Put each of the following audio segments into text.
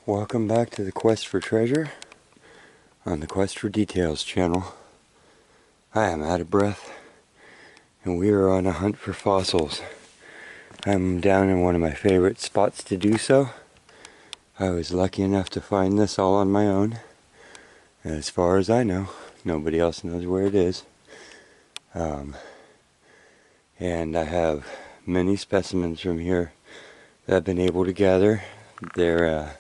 Welcome back to the Quest for Treasure on the Quest for Details channel. I am out of breath and we are on a hunt for fossils. I'm down in one of my favorite spots to do so. I was lucky enough to find this all on my own. And as far as I know, nobody else knows where it is. And I have many specimens from here that I've been able to gather. They're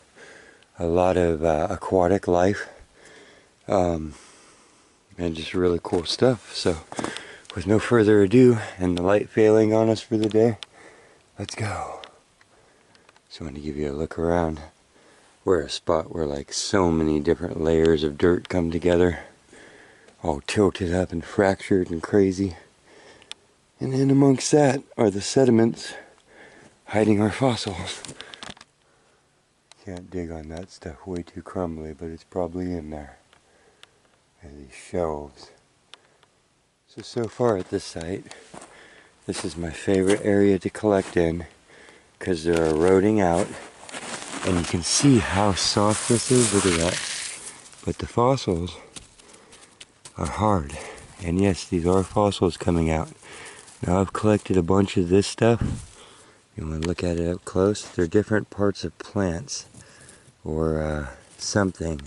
a lot of aquatic life and just really cool stuff. So with no further ado and the light failing on us for the day, let's go. Just want to give you a look around. We're a spot where like so many different layers of dirt come together, all tilted up and fractured and crazy. And in amongst that are the sediments hiding our fossils. Can't dig on that stuff, way too crumbly, but it's probably in there. There's these shelves. So far at this site, this is my favorite area to collect in because they're eroding out. And you can see how soft this is, look at that. But the fossils are hard. And yes, these are fossils coming out. Now I've collected a bunch of this stuff. You want to look at it up close? They're different parts of plants or something.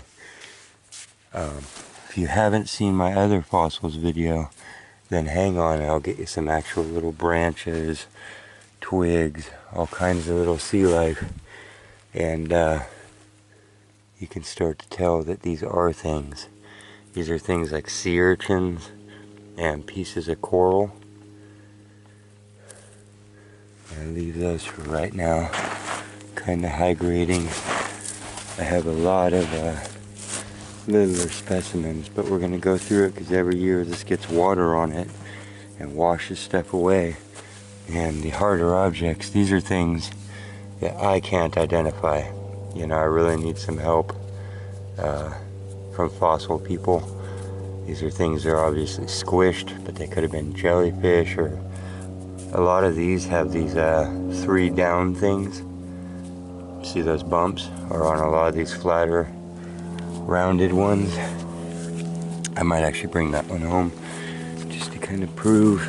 If you haven't seen my other fossils video, then hang on, I'll get you some actual little branches, twigs, all kinds of little sea life. And you can start to tell that these are things. These are things like sea urchins and pieces of coral. I leave those for right now. Kind of high grading. I have a lot of littler specimens, but we're going to go through it because every year this gets water on it and washes stuff away. And the harder objects, these are things that I can't identify. You know, I really need some help from fossil people. These are things that are obviously squished, but they could have been jellyfish, or a lot of these have these 3 down things. See those bumps are on a lot of these flatter, rounded ones. I might actually bring that one home just to kind of prove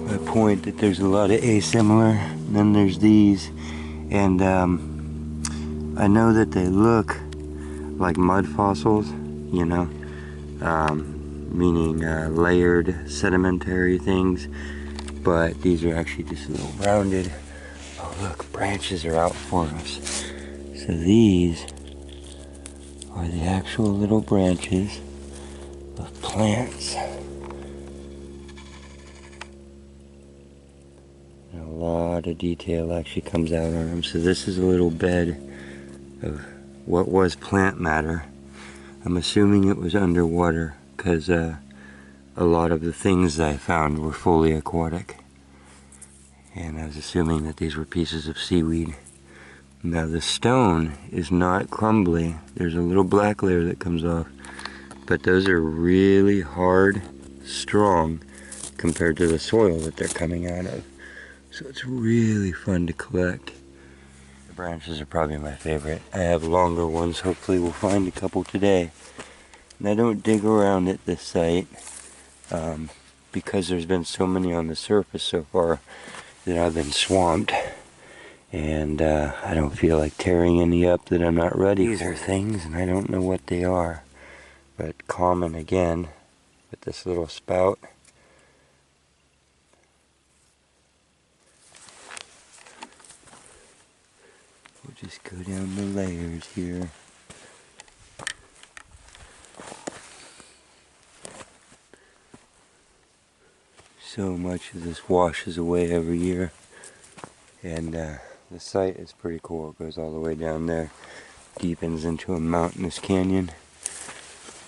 my point that there's a lot of asimilar. And then there's these, and I know that they look like mud fossils, you know, meaning layered sedimentary things, but these are actually just a little rounded. Oh look, branches are out for us. So these are the actual little branches of plants. And a lot of detail actually comes out on them. So this is a little bed of what was plant matter. I'm assuming it was underwater because a lot of the things I found were fully aquatic. And I was assuming that these were pieces of seaweed. Now the stone is not crumbly. There's a little black layer that comes off. But those are really hard, strong, compared to the soil that they're coming out of. So it's really fun to collect. The branches are probably my favorite. I have longer ones. Hopefully we'll find a couple today. And I don't dig around at this site because there's been so many on the surface so far that I've been swamped, and I don't feel like tearing any up that I'm not ready for. These are things, and I don't know what they are, but common again with this little spout. We'll just go down the layers here. So much of this washes away every year, and the site is pretty cool. It goes all the way down there, deepens into a mountainous canyon.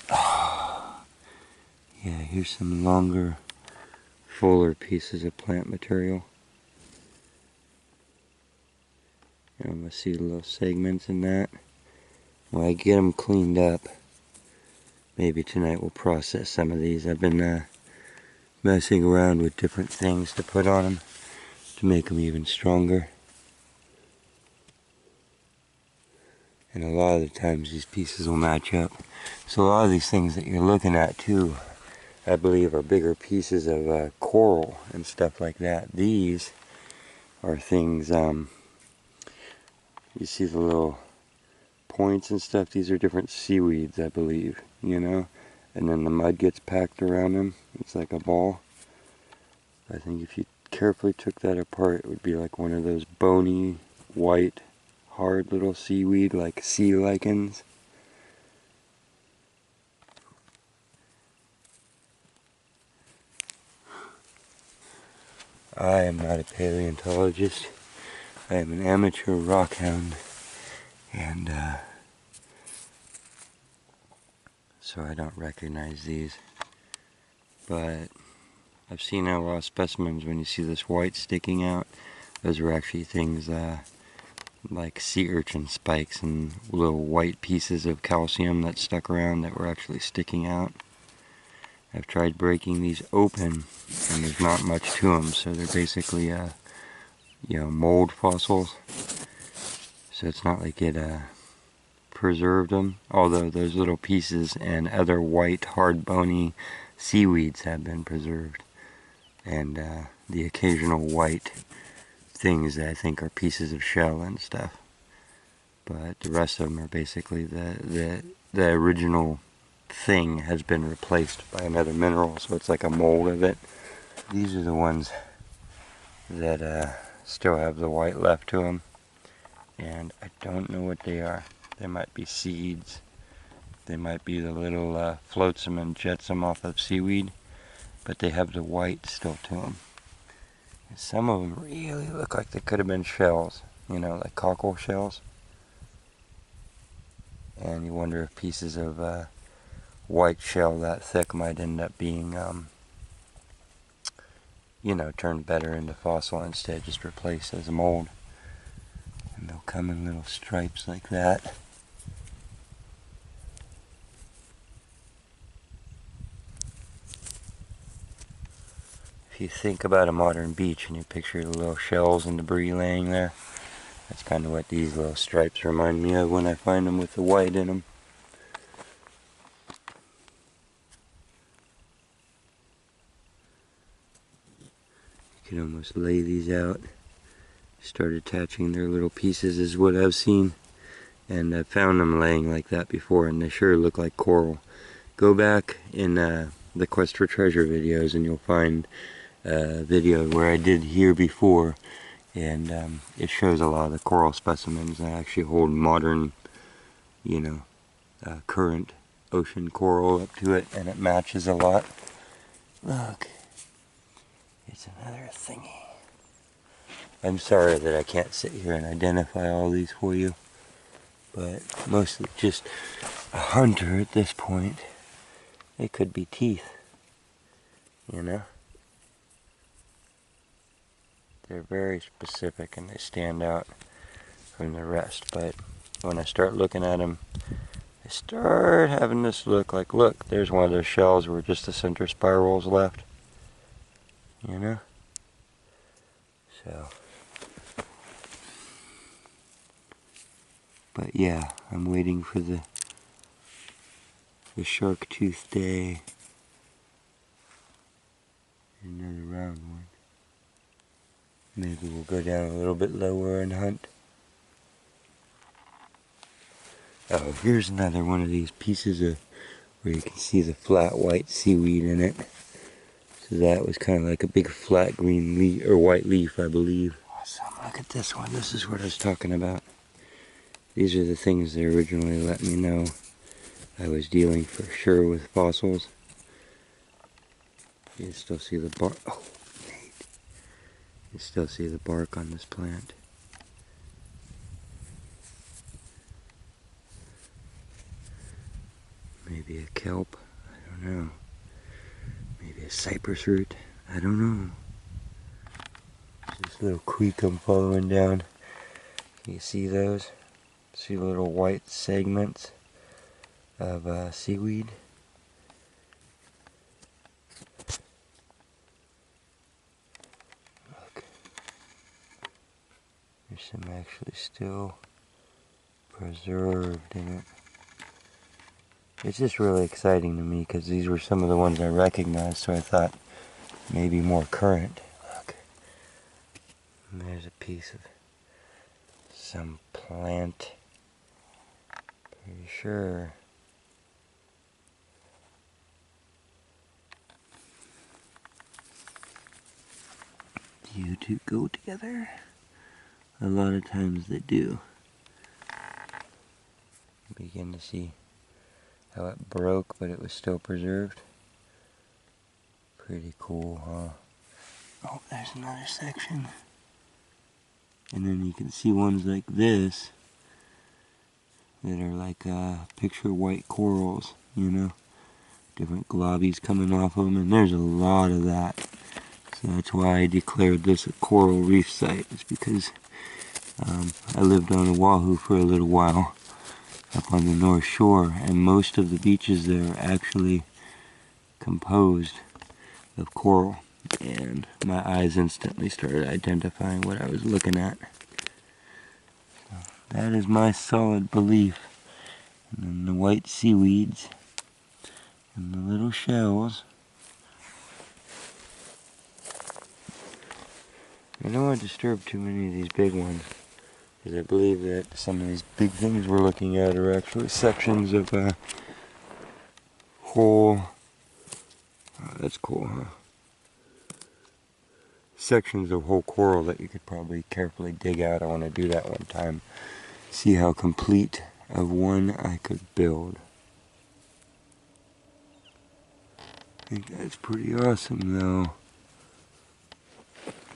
Oh, yeah, here's some longer, fuller pieces of plant material. I'm gonna see little segments in that. When I get them cleaned up, maybe tonight we'll process some of these. I've been messing around with different things to put on them to make them even stronger. And a lot of the times these pieces will match up. So a lot of these things that you're looking at too, I believe, are bigger pieces of coral and stuff like that. These are things, you see the little points and stuff, these are different seaweeds, I believe, you know? And then the mud gets packed around them. It's like a ball. I think if you carefully took that apart, it would be like one of those bony, white, hard little seaweed, like sea lichens. I am not a paleontologist. I am an amateur rockhound, and so I don't recognize these. But I've seen a lot of specimens when you see this white sticking out. Those are actually things like sea urchin spikes and little white pieces of calcium that stuck around that were actually sticking out. I've tried breaking these open, and there's not much to them, so they're basically you know, mold fossils. So it's not like it preserved them, although those little pieces and other white, hard, bony seaweeds have been preserved. And the occasional white things that I think are pieces of shell and stuff. But the rest of them are basically the original thing has been replaced by another mineral, so it's like a mold of it. These are the ones that still have the white left to them, and I don't know what they are. They might be seeds. They might be the little flotsam and jetsam off of seaweed, but they have the white still to them. And some of them really look like they could have been shells, you know, like cockle shells. And you wonder if pieces of white shell that thick might end up being, you know, turned better into fossil instead, just replaced as a mold. And they'll come in little stripes like that. If you think about a modern beach and you picture the little shells and debris laying there, that's kind of what these little stripes remind me of when I find them with the white in them. You can almost lay these out, start attaching their little pieces is what I've seen. And I've found them laying like that before, and they sure look like coral. Go back in the Quest for Treasure videos and you'll find a video where I did here before, and it shows a lot of the coral specimens that actually hold modern, you know, current ocean coral up to it, and it matches a lot. Look, it's another thingy. I'm sorry that I can't sit here and identify all these for you, but mostly just a hunter at this point. It could be teeth, you know? They're very specific and they stand out from the rest, but when I start looking at them, they start having this look like, look, there's one of those shells where just the center spiral's left, you know? So, but yeah, I'm waiting for the shark tooth day. Another round one. Maybe we'll go down a little bit lower and hunt. Oh, here's another one of these pieces of where you can see the flat white seaweed in it. So that was kind of like a big flat green leaf, or white leaf, I believe. Awesome, look at this one. This is what I was talking about. These are the things that originally let me know I was dealing for sure with fossils. You can still see the bark. Oh, Nate. You can still see the bark on this plant. Maybe a kelp. I don't know. Maybe a cypress root. I don't know. This little creek I'm following down. Can you see those? See the little white segments of seaweed? Look. There's some actually still preserved in it. It's just really exciting to me because these were some of the ones I recognized, so I thought maybe more current. Look, and there's a piece of some plant. Pretty sure. You two go together? A lot of times they do. Begin to see how it broke, but it was still preserved. Pretty cool, huh? Oh, there's another section. And then you can see ones like this that are like picture white corals, you know? Different globbies coming off of them, and there's a lot of that. So that's why I declared this a coral reef site. It's because I lived on Oahu for a little while up on the North Shore, and most of the beaches there are actually composed of coral, and my eyes instantly started identifying what I was looking at. So that is my solid belief. And then the white seaweeds and the little shells. I don't want to disturb too many of these big ones, because I believe that some of these big things we're looking at are actually sections of whole, that's cool, huh? Sections of whole coral that you could probably carefully dig out. I want to do that one time. See how complete of one I could build. I think that's pretty awesome though.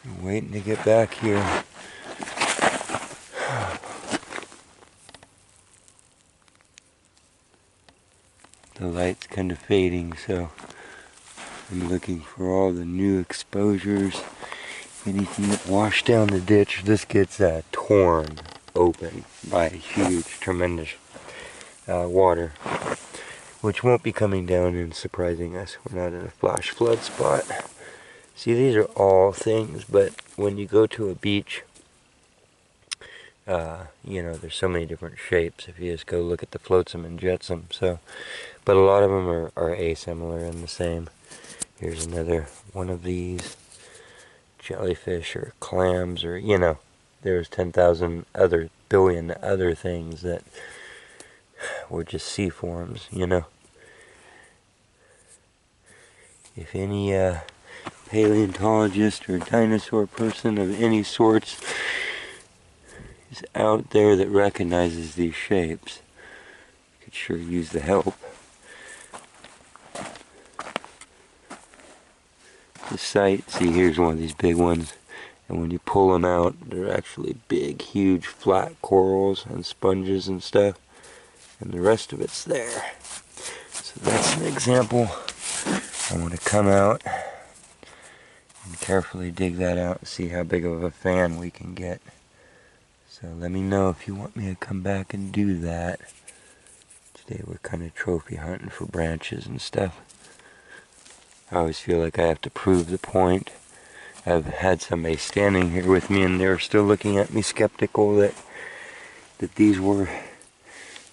I'm waiting to get back here. The light's kind of fading, so I'm looking for all the new exposures. Anything that washed down the ditch, this gets torn open by huge, tremendous water, which won't be coming down and surprising us. We're not in a flash flood spot. See, these are all things, but when you go to a beach, you know, there's so many different shapes if you just go look at the flotsam and jetsam. So, but a lot of them are asimilar and the same. Here's another one of these jellyfish or clams, or, you know, there's 10,000 other billion other things that were just sea forms, you know. If any paleontologist or dinosaur person of any sorts is out there that recognizes these shapes, could sure use the help. The site, see, here's one of these big ones, and when you pull them out, they're actually big, huge, flat corals and sponges and stuff, and the rest of it's there. So that's an example. I want to come out and carefully dig that out and see how big of a fan we can get. So let me know if you want me to come back and do that. Today we're kind of trophy hunting for branches and stuff. I always feel like I have to prove the point. I've had somebody standing here with me and they're still looking at me skeptical that these were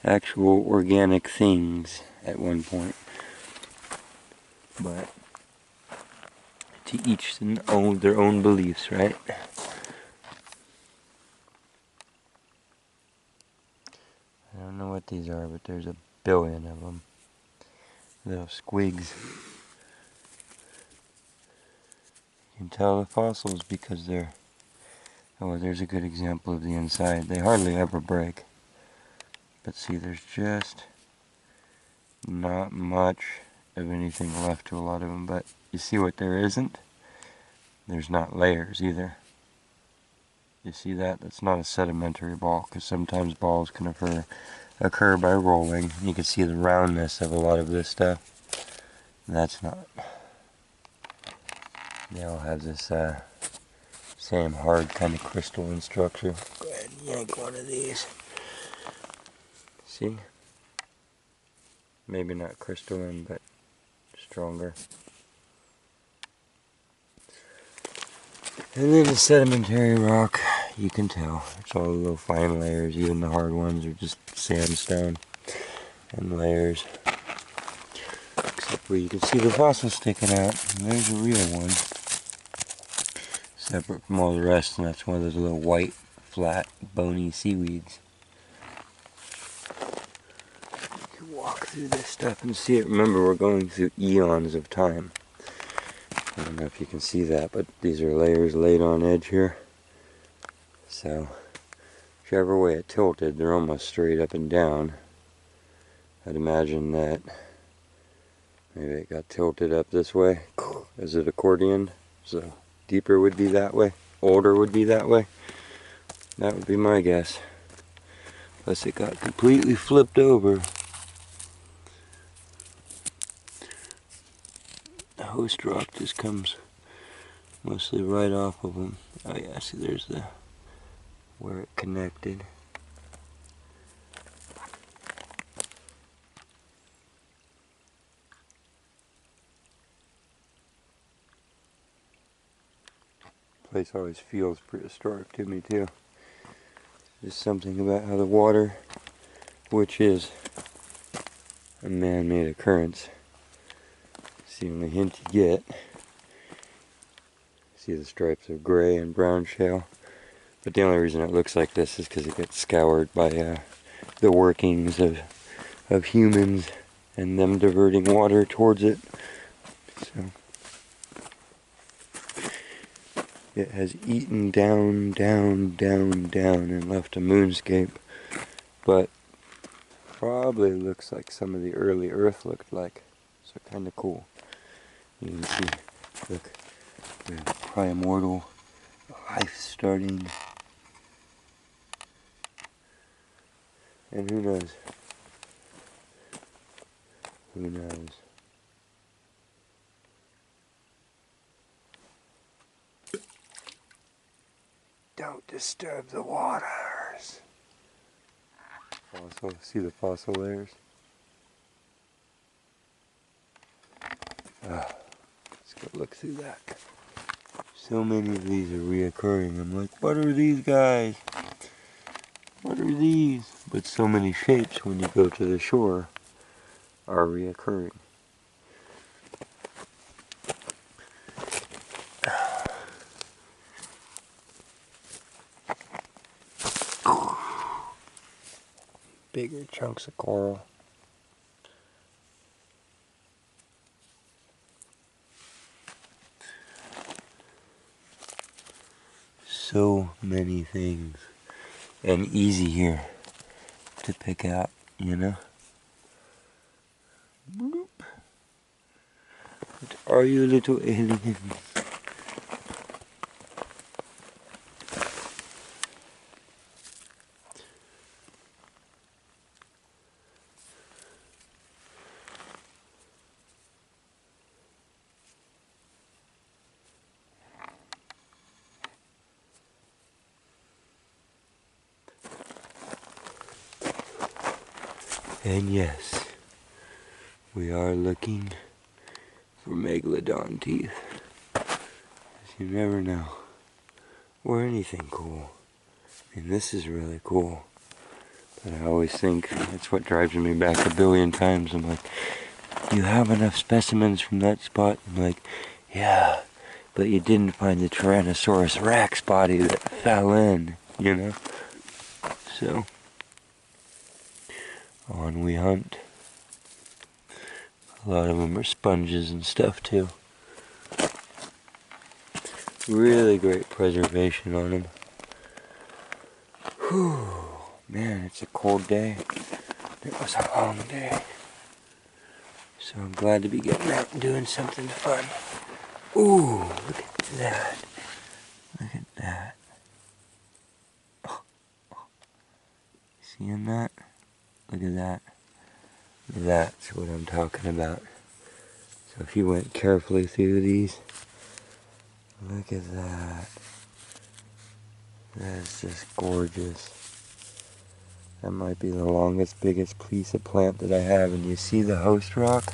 actual organic things at one point. But to each their own beliefs, right? I don't know what these are, but there's a billion of them. Little squigs. You can tell the fossils because they're... Oh, there's a good example of the inside. They hardly ever break. But see, there's just not much of anything left to a lot of them. But you see what there isn't? There's not layers either. You see that? That's not a sedimentary ball, because sometimes balls can occur by rolling. You can see the roundness of a lot of this stuff. That's not. They all have this same hard kind of crystalline structure. Go ahead and yank one of these. See? Maybe not crystalline, but stronger. And then the sedimentary rock, you can tell. It's all the little fine layers. Even the hard ones are just sandstone and layers. Except where you can see the fossil sticking out. And there's a real one. Separate from all the rest, and that's one of those little white, flat, bony seaweeds. You can walk through this stuff and see it. Remember, we're going through eons of time. I don't know if you can see that, but these are layers laid on edge here. So, whichever way it tilted, they're almost straight up and down. I'd imagine that maybe it got tilted up this way as it accordioned. So, deeper would be that way, older would be that way. That would be my guess. Unless it got completely flipped over. The host rock just comes mostly right off of them. Oh yeah, see there's the where it connected. Place always feels prehistoric to me too. Just something about how the water, which is a man-made occurrence, it's the only hint you get. See the stripes of gray and brown shale. But the only reason it looks like this is because it gets scoured by the workings of humans and them diverting water towards it. So it has eaten down, down, down, down and left a moonscape. But probably looks like some of the early Earth looked like. So kind of cool. You can see, look, the primordial life starting. And who knows? Who knows? Don't disturb the waters. Also, see the fossil layers? Let's go look through that. So many of these are reoccurring. I'm like, what are these guys? What are these? But so many shapes when you go to the shore are reoccurring. Bigger chunks of coral. So many things. And easy here to pick out, you know? Bloop. What are you, little alien? And yes, we are looking for megalodon teeth. 'Cause you never know. Or anything cool. And this is really cool. But I always think, that's what drives me back a billion times. I'm like, you have enough specimens from that spot? I'm like, yeah, but you didn't find the Tyrannosaurus Rex body that fell in, you know? So, on we hunt. A lot of them are sponges and stuff too. Really great preservation on them. Whew, man, it's a cold day. It was a long day. So I'm glad to be getting out and doing something fun. Ooh, look at that. Look at that. Oh, oh. Seeing that? Look at that. That's what I'm talking about. So if you went carefully through these, look at that. That's just gorgeous. That might be the longest, biggest piece of plant that I have. And you see the host rock?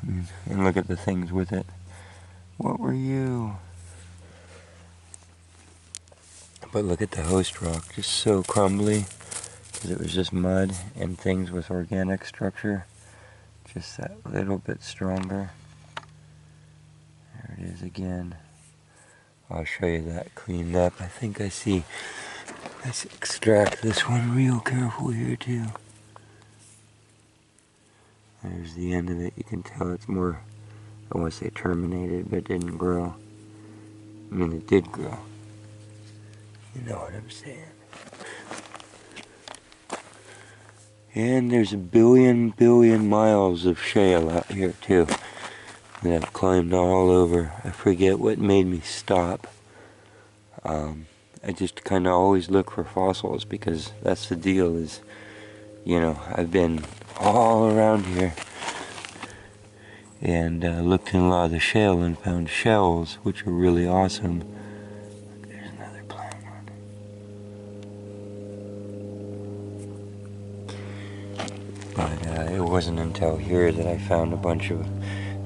And look at the things with it. What were you? But look at the host rock, just so crumbly, because it was just mud and things with organic structure, just that little bit stronger. There it is again. I'll show you that cleaned up. I think I see. Let's extract this one real careful here too. There's the end of it. You can tell it's more, I want to say terminated, but it didn't grow. I mean, it did grow. You know what I'm saying. And there's a billion miles of shale out here too that I've climbed all over. I forget what made me stop. I just kind of always look for fossils because that's the deal is, you know, I've been all around here and looked in a lot of the shale and found shells, which are really awesome. There's another plant one. But it wasn't until here that I found a bunch of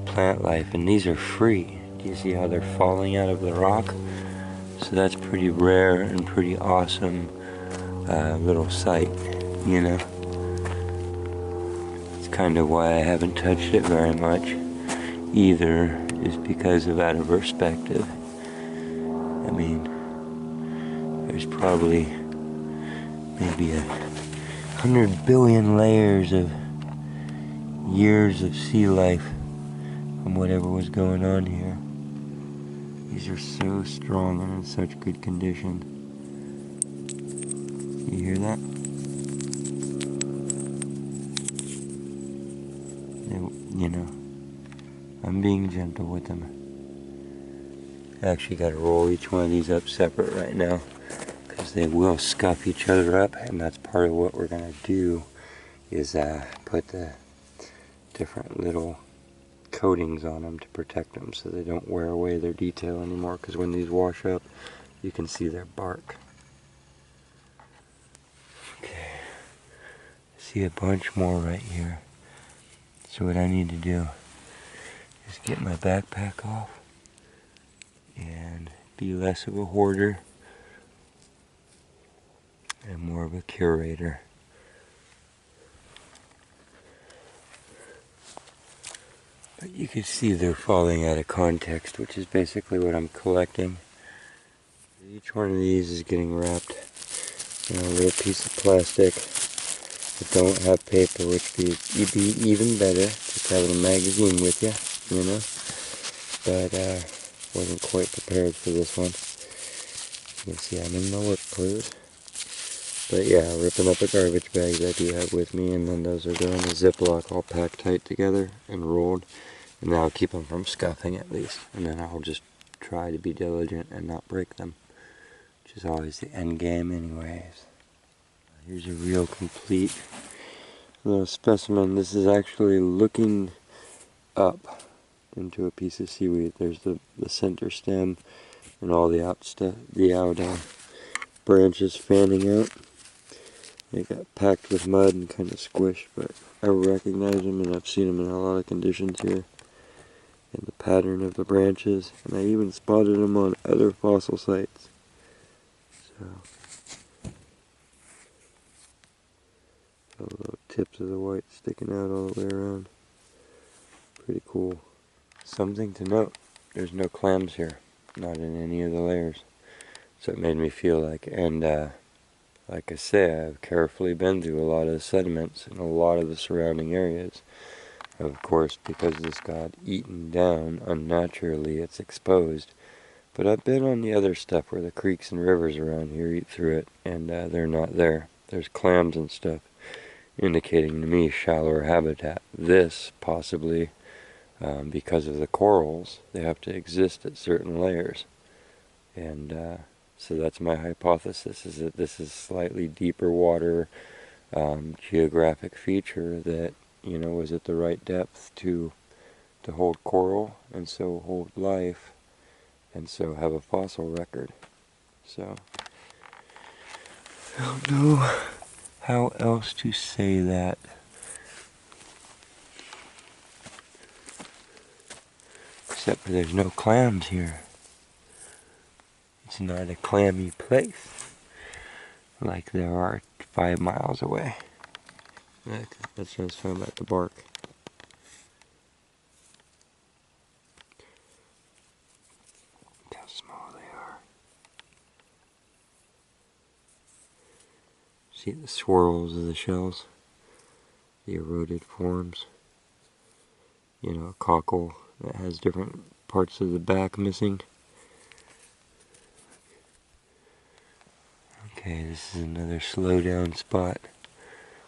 plant life, and these are free. Do you see how they're falling out of the rock? So that's pretty rare and pretty awesome little sight, you know. It's kind of why I haven't touched it very much either, is because of out of perspective. I mean, there's probably maybe 100 billion layers of years of sea life from whatever was going on here. These are so strong and in such good condition. You hear that? You know, I'm being gentle with them. I actually got to roll each one of these up separate right now because they will scuff each other up, and that's part of what we're going to do is put the different little coatings on them to protect them so they don't wear away their detail anymore, because when these wash up you can see their bark. Okay, see a bunch more right here. So what I need to do is get my backpack off and be less of a hoarder and more of a curator. But you can see they're falling out of context, which is basically what I'm collecting. Each one of these is getting wrapped in a little piece of plastic that don't have paper, which would be even better, just having a magazine with you know. But wasn't quite prepared for this one. You can see I'm in my work clothes. But yeah, ripping up the garbage bags I do have with me, and then those are going in a Ziploc all packed tight together and rolled. And that'll keep them from scuffing at least. And then I'll just try to be diligent and not break them, which is always the end game anyways. Here's a real complete little specimen. This is actually looking up into a piece of seaweed. There's the center stem and all the out branches fanning out. They got packed with mud and kind of squished, but I recognize them, and I've seen them in a lot of conditions here. And the pattern of the branches, and I even spotted them on other fossil sites. So, the little tips of the white sticking out all the way around. Pretty cool. Something to note, there's no clams here, not in any of the layers. So it made me feel like, and like I say, I've carefully been through a lot of the sediments in a lot of the surrounding areas. Of course, because this got eaten down unnaturally, it's exposed. But I've been on the other stuff where the creeks and rivers around here eat through it, and they're not there. There's clams and stuff, indicating to me shallower habitat. This, possibly, because of the corals, they have to exist at certain layers. And so that's my hypothesis, is that this is slightly deeper water geographic feature that, you know, was at the right depth to hold coral, and so hold life, and so have a fossil record. So, I don't know how else to say that. Except for there's no clams here. It's not a clammy place like there are 5 miles away. Look, that's what I was talking about, the bark. Look how small they are. See the swirls of the shells? The eroded forms. You know, a cockle that has different parts of the back missing. Okay, this is another slow down spot.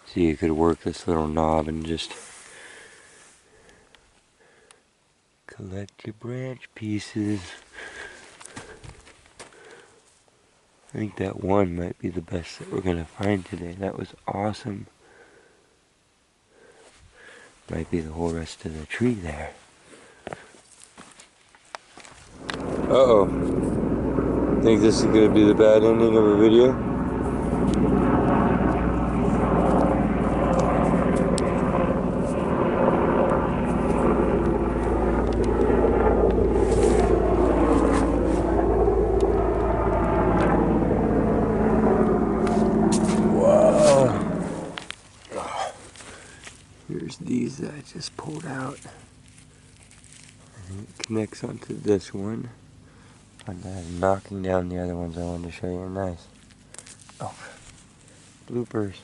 So you could work this little knob and just collect your branch pieces. I think that one might be the best that we're gonna find today. That was awesome. Might be the whole rest of the tree there. Uh-oh. Think this is gonna be the bad ending of a video? Here's these that I just pulled out. I think it connects onto this one. I'm knocking down the other ones I wanted to show you. Nice. Oh, bloopers.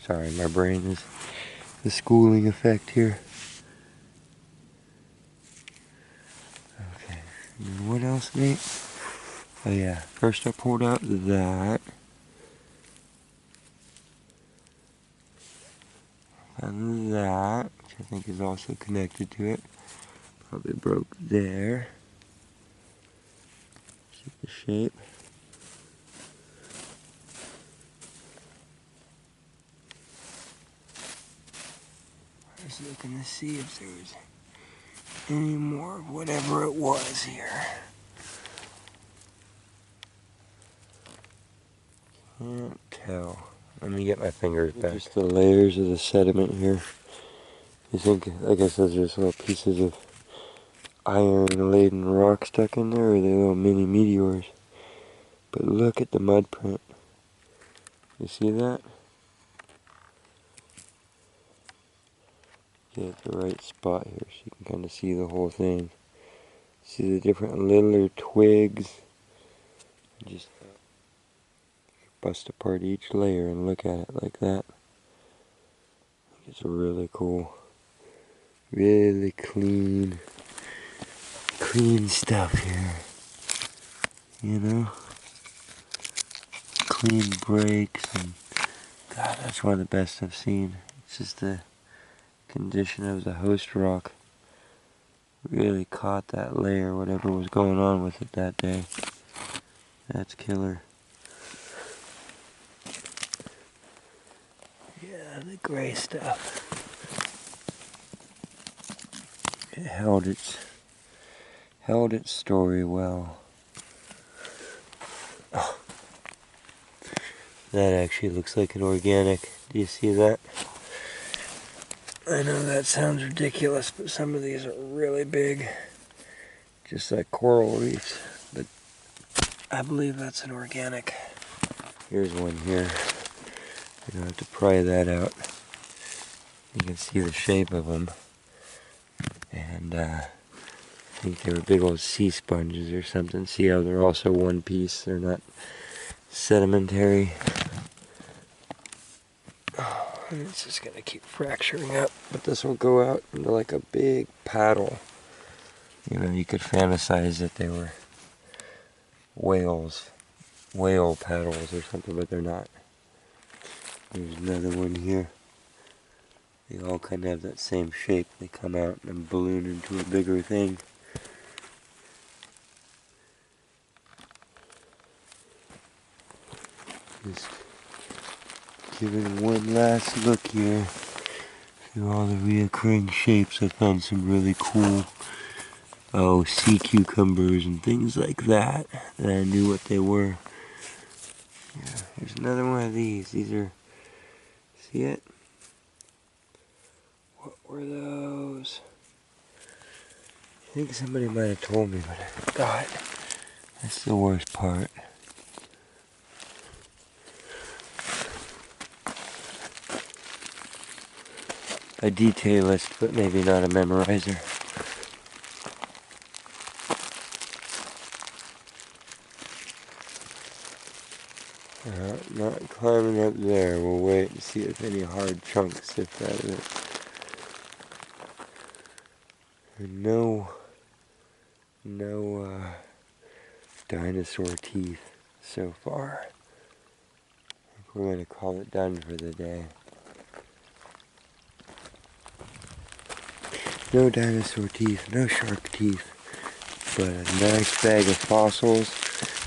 Sorry, my brain is the schooling effect here. Okay, and what else, Nate? Oh yeah, first I pulled out that. And that, which I think is also connected to it. Probably broke there. See the shape. I was looking to see if there was any more of whatever it was here. Can't tell. Let me get my fingers back. Just the layers of the sediment here. You think, I guess those are just little pieces of iron-laden rock stuck in there, or are they little mini meteors? But look at the mud print. You see that? Get at the right spot here so you can kind of see the whole thing. See the different littler twigs. Just bust apart each layer and look at it like that. It's really cool. Really clean stuff here. You know? Clean breaks, and God, that's one of the best I've seen. It's just the condition of the host rock really caught that layer, whatever was going on with it that day. That's killer. Yeah, the gray stuff. It held its story well. Oh, that actually looks like an organic. Do you see that? I know that sounds ridiculous, but some of these are really big. Just like coral reefs. But I believe that's an organic. Here's one here. You don't have to pry that out. You can see the shape of them. And I think they were big old sea sponges or something. See how they're also one piece. They're not sedimentary. And it's just going to keep fracturing up. But this will go out into like a big paddle. You know, you could fantasize that they were whales. Whale paddles or something, but they're not. There's another one here. They all kind of have that same shape. They come out and balloon into a bigger thing. Just giving one last look here through all the reoccurring shapes. I found some really cool sea cucumbers and things like that I knew what they were. Yeah, here's another one of these. These are, see it? What were those? I think somebody might have told me, but I forgot. That's the worst part. A detailist, but maybe not a memorizer. Not climbing up there. We'll wait and see if any hard chunks sift out of it. And no dinosaur teeth so far. I think we're going to call it done for the day. No dinosaur teeth, no shark teeth, but a nice bag of fossils.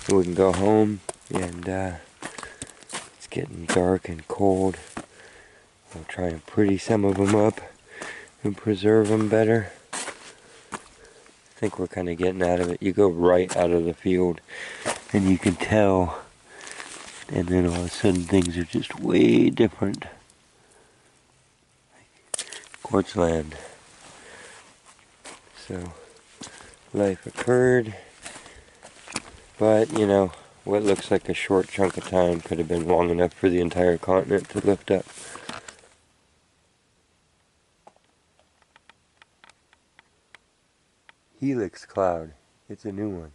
And we can go home, and it's getting dark and cold. We'll try and pretty some of them up and preserve them better. I think we're kind of getting out of it. You go right out of the field and you can tell, and then all of a sudden things are just way different. Quartz land. So life occurred, but you know, what looks like a short chunk of time could have been long enough for the entire continent to lift up. Helix cloud. It's a new one.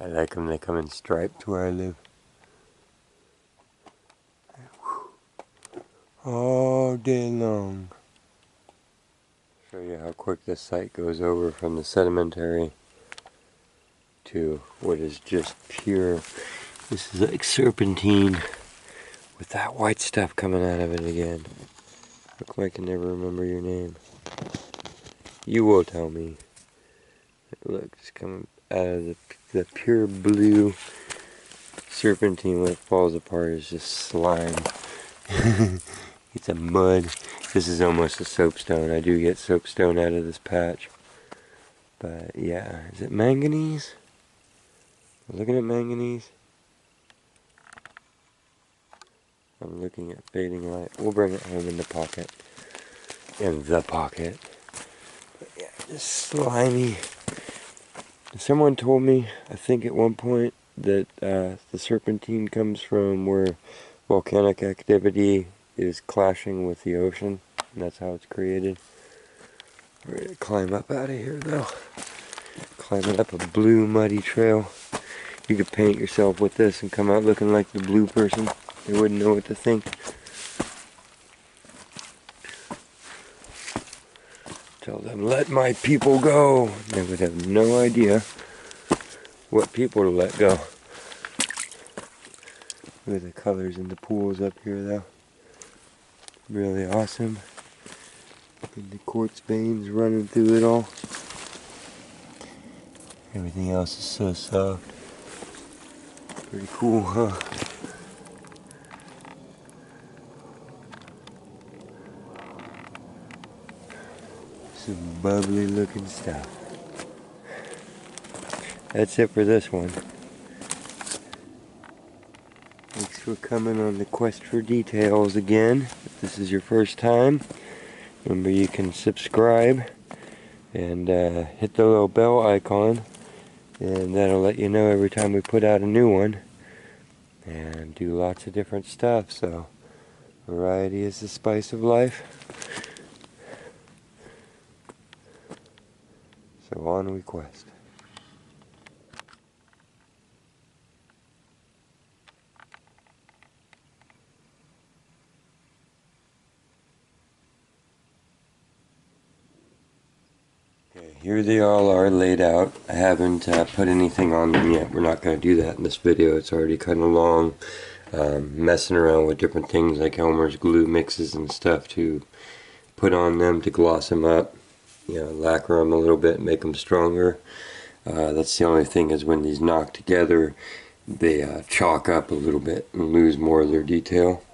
I like them. They come in stripes where I live. All day long. Show you how quick this site goes over from the sedimentary to what is just pure. This is like serpentine with that white stuff coming out of it again. Look like I can never remember your name. You will tell me. Look, it's coming out of the pure blue serpentine. When it falls apart, is just slime. It's a mud. This is almost a soapstone. I do get soapstone out of this patch. But yeah, is it manganese? I'm looking at manganese. I'm looking at fading light. We'll bring it home in the pocket. In the pocket. But yeah, just slimy. Someone told me, I think at one point, that the serpentine comes from where volcanic activity is clashing with the ocean, and that's how it's created. We're going to climb up out of here though. Climbing up a blue muddy trail. You could paint yourself with this and come out looking like the blue person. They wouldn't know what to think. Tell them, let my people go. They would have no idea what people to let go. Look at the colors in the pools up here though. Really awesome. And the quartz veins running through it all. Everything else is so soft. Pretty cool, huh? Some bubbly looking stuff. That's it for this one. Thanks for coming on the quest for details again. If this is your first time, remember you can subscribe and hit the little bell icon, and that'll let you know every time we put out a new one, and do lots of different stuff. So variety is the spice of life. So on we quest. Okay, here they all are laid out. I haven't put anything on them yet. We're not going to do that in this video. It's already kind of long. Messing around with different things like Elmer's glue mixes and stuff to put on them to gloss them up. You know, lacquer them a little bit, make them stronger. That's the only thing, is when these knock together, they chalk up a little bit and lose more of their detail,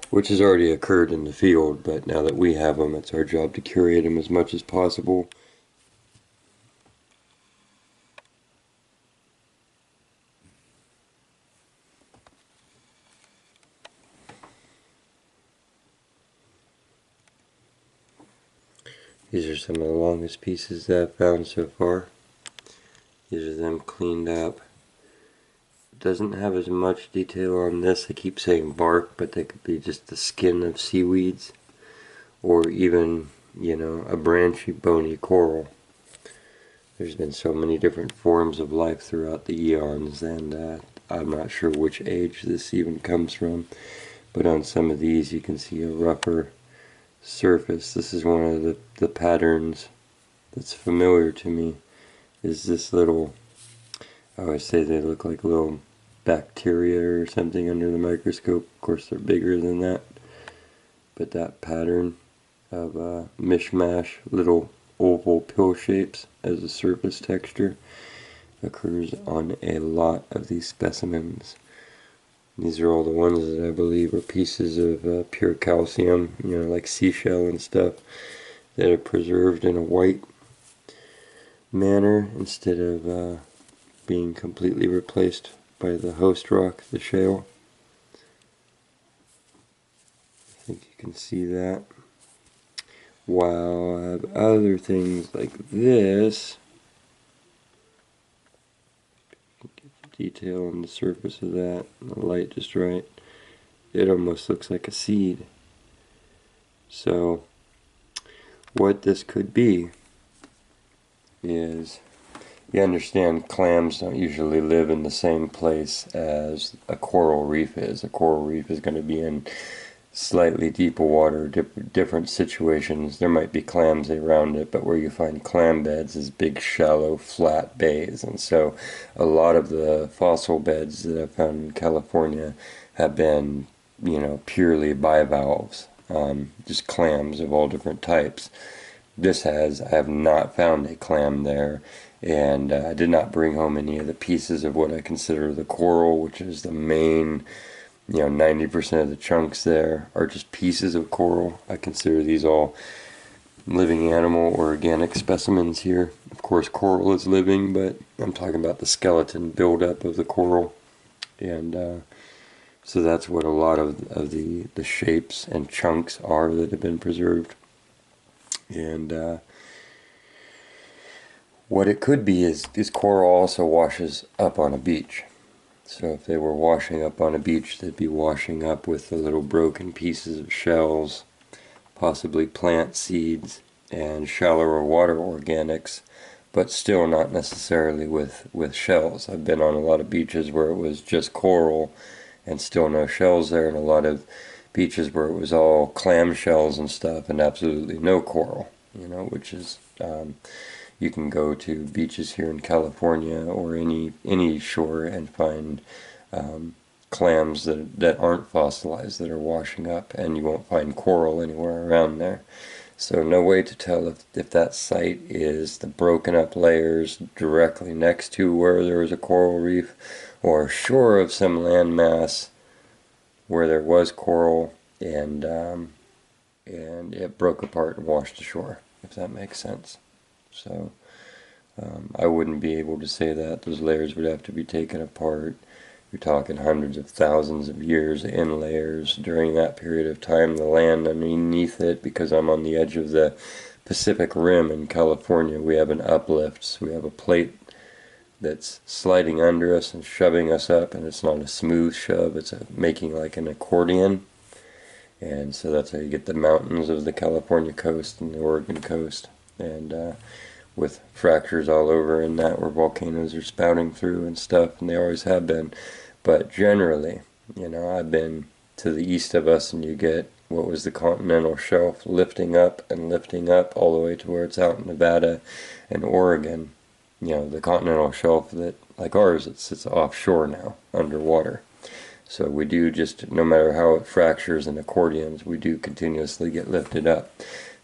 which has already occurred in the field, but now that we have them, it's our job to curate them as much as possible. These are some of the longest pieces that I've found so far. These are them cleaned up. Doesn't have as much detail on this. I keep saying bark, but they could be just the skin of seaweeds, or even, you know, a branchy, bony coral. There's been so many different forms of life throughout the eons, and I'm not sure which age this even comes from. But on some of these, you can see a rougher surface. This is one of the patterns that's familiar to me, is this little, I always say they look like little bacteria or something under the microscope. Of course, they're bigger than that. But that pattern of mishmash, little oval pill shapes as a surface texture, occurs on a lot of these specimens. These are all the ones that I believe are pieces of pure calcium, you know, like seashell and stuff, that are preserved in a white manner instead of being completely replaced by the host rock, the shale. I think you can see that. While I have other things like this, get the detail on the surface of that, the light just right, it almost looks like a seed. So what this could be is, you understand clams don't usually live in the same place as a coral reef is. A coral reef is going to be in slightly deeper water, different situations. There might be clams around it, but where you find clam beds is big, shallow, flat bays. And so a lot of the fossil beds that I've found in California have been, you know, purely bivalves, just clams of all different types. I have not found a clam there, and I did not bring home any of the pieces of what I consider the coral, which is the main, you know, 90% of the chunks there are just pieces of coral. I consider these all living animal or organic specimens here. Of course, coral is living, but I'm talking about the skeleton buildup of the coral. And so that's what a lot of the shapes and chunks are that have been preserved. And what it could be is coral also washes up on a beach. So if they were washing up on a beach, they'd be washing up with the little broken pieces of shells, possibly plant seeds, and shallower water organics, but still not necessarily with shells. I've been on a lot of beaches where it was just coral and still no shells there, and a lot of beaches where it was all clam shells and stuff and absolutely no coral, you know, which is... you can go to beaches here in California or any shore and find clams that aren't fossilized, that are washing up, and you won't find coral anywhere around there. So no way to tell if that site is the broken up layers directly next to where there was a coral reef, or shore of some landmass where there was coral and it broke apart and washed ashore, if that makes sense. So I wouldn't be able to say that. Those layers would have to be taken apart. You're talking hundreds of thousands of years in layers. During that period of time, the land underneath it, because I'm on the edge of the Pacific Rim in California, we have an uplift. So we have a plate that's sliding under us and shoving us up, and it's not a smooth shove, it's making like an accordion. And so that's how you get the mountains of the California coast and the Oregon coast. And with fractures all over in that, where volcanoes are spouting through and stuff, and they always have been. But generally, you know, I've been to the east of us, and you get what was the continental shelf lifting up all the way to where it's out in Nevada and Oregon. You know, the continental shelf that, like ours, it sits offshore now, underwater. So we do just, no matter how it fractures and accordions, we do continuously get lifted up.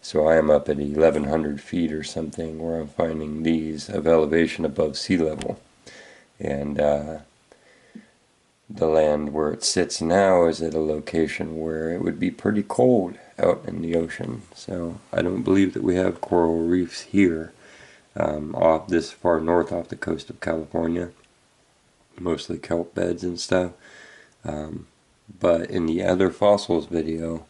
So I am up at 1,100 feet or something, where I'm finding these of elevation above sea level. And the land where it sits now is at a location where it would be pretty cold out in the ocean. So I don't believe that we have coral reefs here, off this far north off the coast of California. Mostly kelp beds and stuff. But in the other fossils video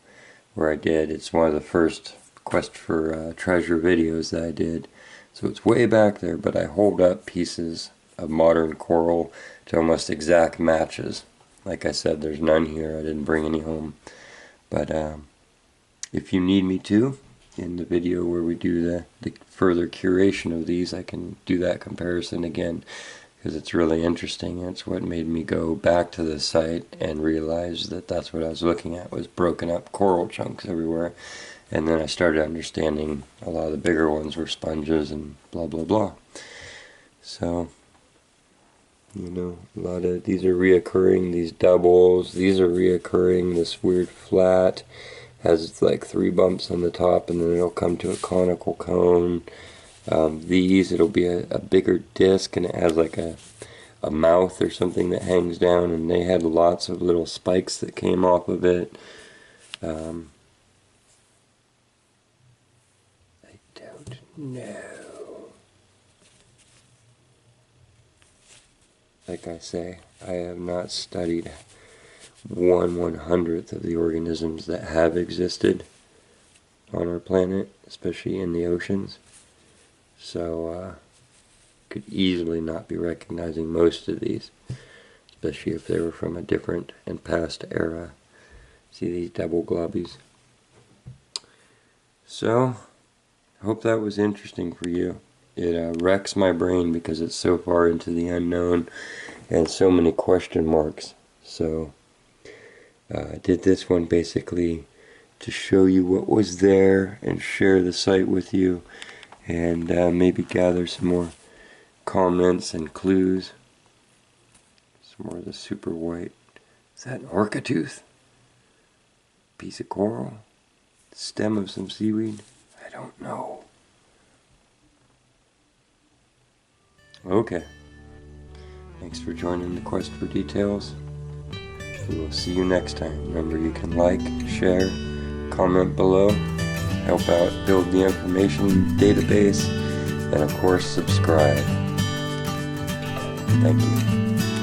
where I did, it's one of the first Quest for Treasure videos that I did. So it's way back there, but I hold up pieces of modern coral to almost exact matches. Like I said, there's none here. I didn't bring any home. But if you need me to, in the video where we do the further curation of these, I can do that comparison again, because it's really interesting. It's what made me go back to the site and realize that that's what I was looking at, was broken up coral chunks everywhere. And then I started understanding a lot of the bigger ones were sponges and blah blah blah. So, you know, a lot of these are reoccurring, these doubles, these are reoccurring. This weird flat has like 3 bumps on the top, and then it'll come to a conical cone. These, it'll be a bigger disc, and it has like a mouth or something that hangs down, and they had lots of little spikes that came off of it. I don't know. Like I say, I have not studied 1/100th of the organisms that have existed on our planet, especially in the oceans. So, could easily not be recognizing most of these, especially if they were from a different and past era. See these double globbies? So, I hope that was interesting for you. It wrecks my brain because it's so far into the unknown and so many question marks. So, I did this one basically to show you what was there and share the site with you, and maybe gather some more comments and clues. Some more of the super white. Is that an orca tooth? Piece of coral? Stem of some seaweed? I don't know. Okay. Thanks for joining the Quest for Details. We will see you next time. Remember, you can like, share, comment below, help out build the information database, and of course subscribe. Thank you.